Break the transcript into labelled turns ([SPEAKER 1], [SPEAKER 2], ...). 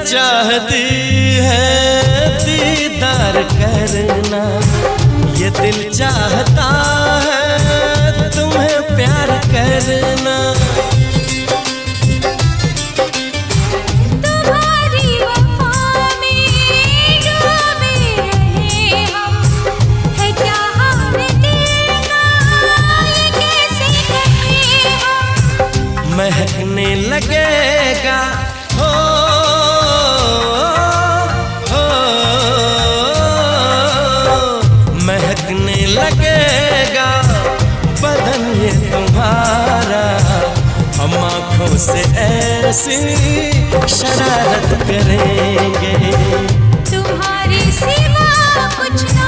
[SPEAKER 1] चाहती है दीदार करना, ये दिल चाहता है तुम्हें प्यार करना।
[SPEAKER 2] तुम्हारी वफा में डूबे रहे हम, है क्या हाल दिल का ये कैसे कहें हम।
[SPEAKER 1] महकने लगेगा हो महकने लगेगा बदन ये तुम्हारा, हम आँखों से ऐसी शरारत करेंगे।
[SPEAKER 2] तुम्हारी सिवा कुछ ना